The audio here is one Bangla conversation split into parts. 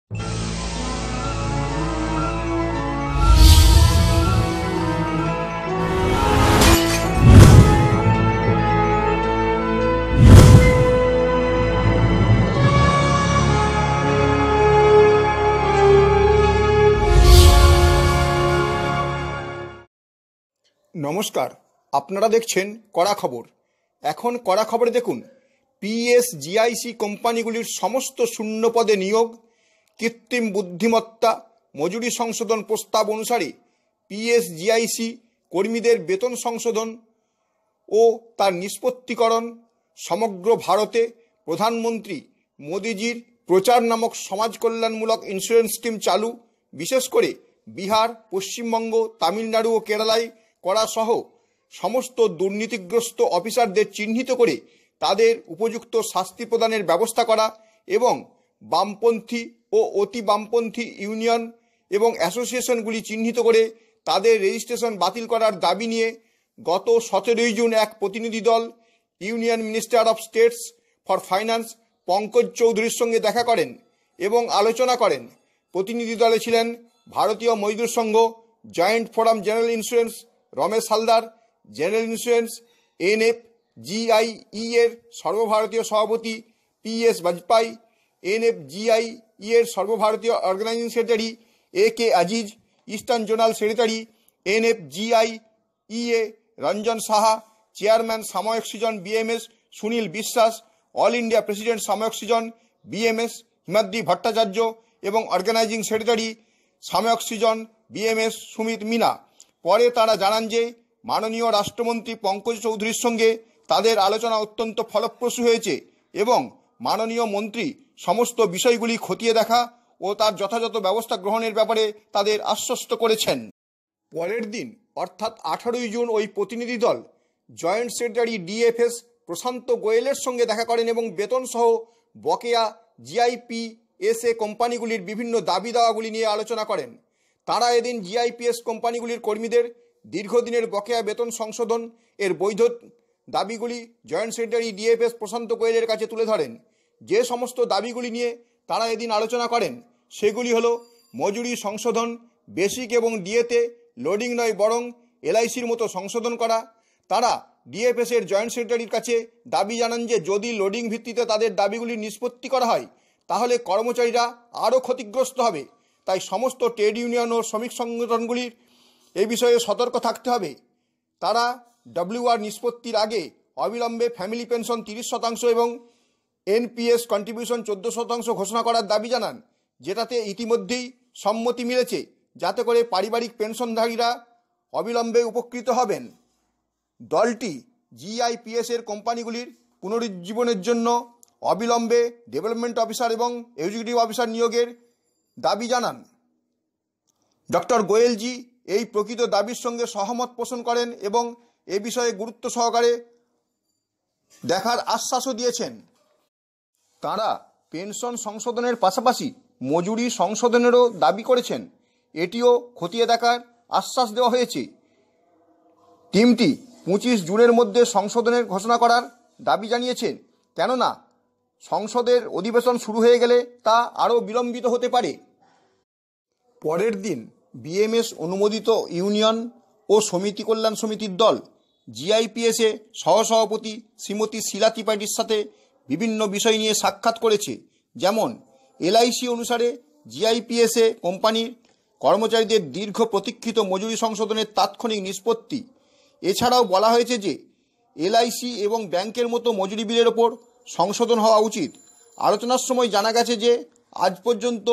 নমস্কার, আপনারা দেখছেন কড়া খবর। এখন কড়া খবরে দেখুন, পিএসজিআইসি কোম্পানিগুলির সমস্ত শূন্য পদে নিয়োগ, কৃত্রিম বুদ্ধিমত্তা মজুরি সংশোধন প্রস্তাব অনুসারে পিএসজিআইসি কর্মীদের বেতন সংশোধন ও তার নিষ্পত্তিকরণ, সমগ্র ভারতে প্রধানমন্ত্রী মোদিজির প্রচার নামক সমাজ কল্যাণমূলক ইন্স্যুরেন্স স্কিম চালু, বিশেষ করে বিহার, পশ্চিমবঙ্গ, তামিলনাড়ু ও কেরালায় করা সহ সমস্ত দুর্নীতিগ্রস্ত অফিসারদের চিহ্নিত করে তাদের উপযুক্ত শাস্তি প্রদানের ব্যবস্থা করা এবং বামপন্থী ও অতি বামপন্থী ইউনিয়ন এবং অ্যাসোসিয়েশনগুলি চিহ্নিত করে তাদের রেজিস্ট্রেশন বাতিল করার দাবি নিয়ে গত 17 জুন এক প্রতিনিধি দল union minister of states for finance Pankaj চৌধুরীর সঙ্গে দেখা করেন এবং আলোচনা করেন। প্রতিনিধি দলে ছিলেন Bharatiya Mazdoor Sangh, joint forum general insurance Ramesh Haldar, general insurance NFGIE এর সর্বভারতীয় সভাপতি পিএস বাজপাই, এনএফজিআইই এর সর্বভারতীয় অর্গানাইজিং সেক্রেটারি একে আজিজ, ইস্টার্ন জোনাল সেক্রেটারি এনএফজিআইই এ রঞ্জন সাহা, চেয়ারম্যান সাময়িক সৃজন বিএমএস সুনীল বিশ্বাস, অল ইন্ডিয়া প্রেসিডেন্ট সাময়িক সৃজন বিএমএস হিমাদ্রি ভট্টাচার্য এবং অর্গানাইজিং সেক্রেটারি সাময়িক সৃজন বিএমএস সুমিত মিনা। পরে তারা জানান যে মাননীয় রাষ্ট্রমন্ত্রী পঙ্কজ চৌধুরীর সঙ্গে তাদের আলোচনা অত্যন্ত ফলপ্রসূ হয়েছে এবং মাননীয় মন্ত্রী সমস্ত বিষয়গুলি খতিয়ে দেখা ও তার যথাযথ ব্যবস্থা গ্রহণের ব্যাপারে তাদের আশ্বস্ত করেছেন। পরের দিন অর্থাৎ 18 জুন ওই প্রতিনিধি দল জয়েন্ট সেক্রেটারি ডিএফএস প্রশান্ত গোয়েলের সঙ্গে দেখা করেন এবং বেতন সহ বকেয়া জিআইপিএসএ কোম্পানিগুলির বিভিন্ন দাবি দাওয়াগুলি নিয়ে আলোচনা করেন। তারা এদিন জিআইপিএস কোম্পানিগুলির কর্মীদের দীর্ঘদিনের বকেয়া বেতন সংশোধন এর বৈধ দাবিগুলি জয়েন্ট সেক্রেটারি ডিএফএস প্রশান্ত গোয়েলের কাছে তুলে ধরেন। যে সমস্ত দাবিগুলি নিয়ে তারা এদিন আলোচনা করেন সেগুলি হলো মজুরি সংশোধন, বেসিক এবং ডিএতে লোডিং নয় বরং এলআইসির মতো সংশোধন করা। তারা ডিএফএস এর জয়েন্ট সেক্রেটারির কাছে দাবি জানান যে যদি লোডিং ভিত্তিতে তাদের দাবিগুলির নিষ্পত্তি করা হয় তাহলে কর্মচারীরা আরও ক্ষতিগ্রস্ত হবে। তাই সমস্ত ট্রেড ইউনিয়ন ও শ্রমিক সংগঠনগুলির এই বিষয়ে সতর্ক থাকতে হবে। তারা ডব্লিউআর নিষ্পত্তির আগে অবিলম্বে ফ্যামিলি পেনশন 30% এবং এনপিএস কন্ট্রিবিউশন 14% ঘোষণা করার দাবি জানান, যেটাতে ইতিমধ্যেই সম্মতি মিলেছে, যাতে করে পারিবারিক পেনশনধারীরা অবিলম্বে উপকৃত হবেন। দলটি জিআইপিএস এর কোম্পানিগুলির পুনরুজ্জীবনের জন্য অবিলম্বে ডেভেলপমেন্ট অফিসার এবং এক্সিকিউটিভ অফিসার নিয়োগের দাবি জানান। ডক্টর গোয়েলজি এই প্রকৃত দাবির সঙ্গে সহমত পোষণ করেন এবং এ বিষয়ে গুরুত্ব সহকারে দেখার আশ্বাসও দিয়েছেন। তাঁরা পেনশন সংশোধনের পাশাপাশি মজুরি সংশোধনেরও দাবি করেছেন। এটিও খতিয়ে দেখার আশ্বাস দেওয়া হয়েছে। টিমটি 25 জুনের মধ্যে সংশোধনের ঘোষণা করার দাবি জানিয়েছেন, কেননা সংসদের অধিবেশন শুরু হয়ে গেলে তা আরও বিলম্বিত হতে পারে। পরের দিন বিএমএস অনুমোদিত ইউনিয়ন ও সমিতি কল্যাণ সমিতির দল জিআইপিএসে সহসভাপতি শ্রীমতী শিলা ত্রিপাঠীর সাথে বিভিন্ন বিষয় নিয়ে সাক্ষাৎ করেছে, যেমন এলআইসি অনুসারে জিআইপিএসে কোম্পানির কর্মচারীদের দীর্ঘ প্রতীক্ষিত মজুরি সংশোধনের তাৎক্ষণিক নিষ্পত্তি। এছাড়াও বলা হয়েছে যে এলআইসি এবং ব্যাংকের মতো মজুরি বিলের ওপর সংশোধন হওয়া উচিত। আলোচনার সময় জানা গেছে যে আজ পর্যন্ত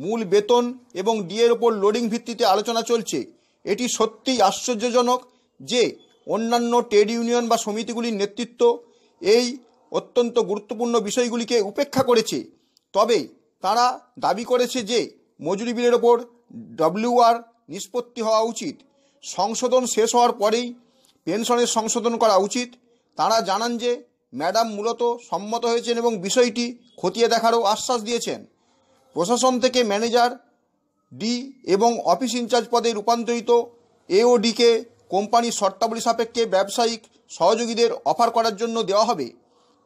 মূল বেতন এবং ডিএর ওপর লোডিং ভিত্তিতে আলোচনা চলছে। এটি সত্যিই আশ্চর্যজনক যে অন্যান্য ট্রেড ইউনিয়ন বা সমিতিগুলির নেতৃত্ব এই অত্যন্ত গুরুত্বপূর্ণ বিষয়গুলিকে উপেক্ষা করেছে। তবে তারা দাবি করেছে যে মজুরি বিলের ওপর ডব্লিউআর নিষ্পত্তি হওয়া উচিত। সংশোধন শেষ হওয়ার পরেই পেনশনের সংশোধন করা উচিত। তারা জানান যে ম্যাডাম মূলত সম্মত হয়েছেন এবং বিষয়টি খতিয়ে দেখারও আশ্বাস দিয়েছেন। প্রশাসন থেকে ম্যানেজার ডি এবং অফিস ইনচার্জ পদে রূপান্তরিত এওডিকে কোম্পানির শর্তাবলী সাপেক্ষে ব্যবসায়িক সহযোগীদের অফার করার জন্য দেওয়া হবে।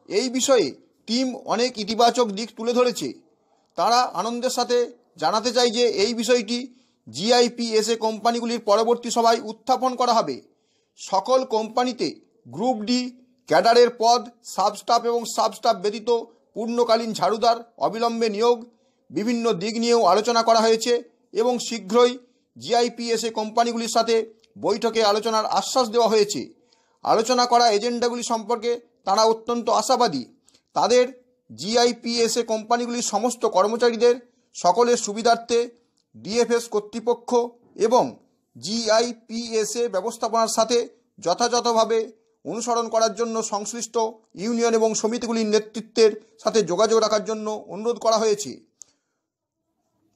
এই বিষয়ে টিম অনেক ইতিবাচক দিক তুলে ধরেছে। তারা আনন্দের সাথে জানাতে চাই যে এই বিষয়টি জিআইপিএসএ কোম্পানিগুলির পরবর্তী সভায় উত্থাপন করা হবে। সকল কোম্পানিতে গ্রুপ ডি ক্যাডারের পদ, সাবস্টাফ এবং সাবস্টাফ ব্যতীত পূর্ণকালীন ঝাড়ুদার অবিলম্বে নিয়োগ, বিভিন্ন দিক নিয়েও আলোচনা করা হয়েছে এবং শীঘ্রই জিআইপিএসএ কোম্পানিগুলির সাথে বৈঠকে আলোচনার আশ্বাস দেওয়া হয়েছে। আলোচনা করা এজেন্ডাগুলি সম্পর্কে তারা অত্যন্ত আশাবাদী। তাদের জিআইপিএসএ কোম্পানিগুলির সমস্ত কর্মচারীদের সকলের সুবিধার্থে ডিএফএস কর্তৃপক্ষ এবং জিআইপিএসএ ব্যবস্থাপনার সাথে যথাযথভাবে অনুসরণ করার জন্য সংশ্লিষ্ট ইউনিয়ন এবং সমিতিগুলির নেতৃত্বের সাথে যোগাযোগ রাখার জন্য অনুরোধ করা হয়েছে।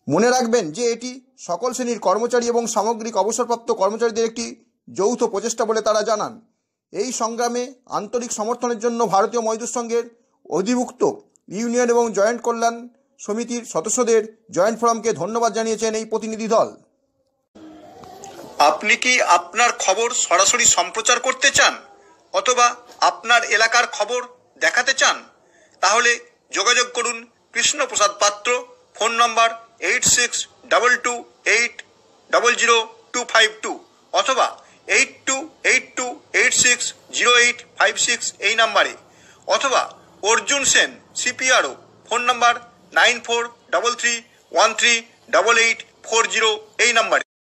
মনে রাখবেন যে এটি সকল শ্রেণীর কর্মচারী এবং সামগ্রিক অবসরপ্রাপ্ত কর্মচারীদের একটি যৌথ প্রচেষ্টা বলে তারা জানান। এই সংগ্রামে আন্তরিক সমর্থনের জন্য ভারতীয় মজদুর সংঘের অধিভুক্ত ইউনিয়ন এবং জয়েন্ট কল্যাণ সমিতির সদস্যদের জয়েন্ট ফোরামকে ধন্যবাদ জানিয়েছেন এই প্রতিনিধি দল। আপনি কি আপনার খবর সরাসরি সম্প্রচার করতে চান অথবা আপনার এলাকার খবর দেখাতে চান? তাহলে যোগাযোগ করুন কৃষ্ণপ্রসাদ পাত্র, ফোন নম্বর 8622800252 অথবা 8282860856 এই নাম্বারে, অথবা অর্জুন সেন সিপিআরও, ফোন নম্বর 9433138840 এই নাম্বারে।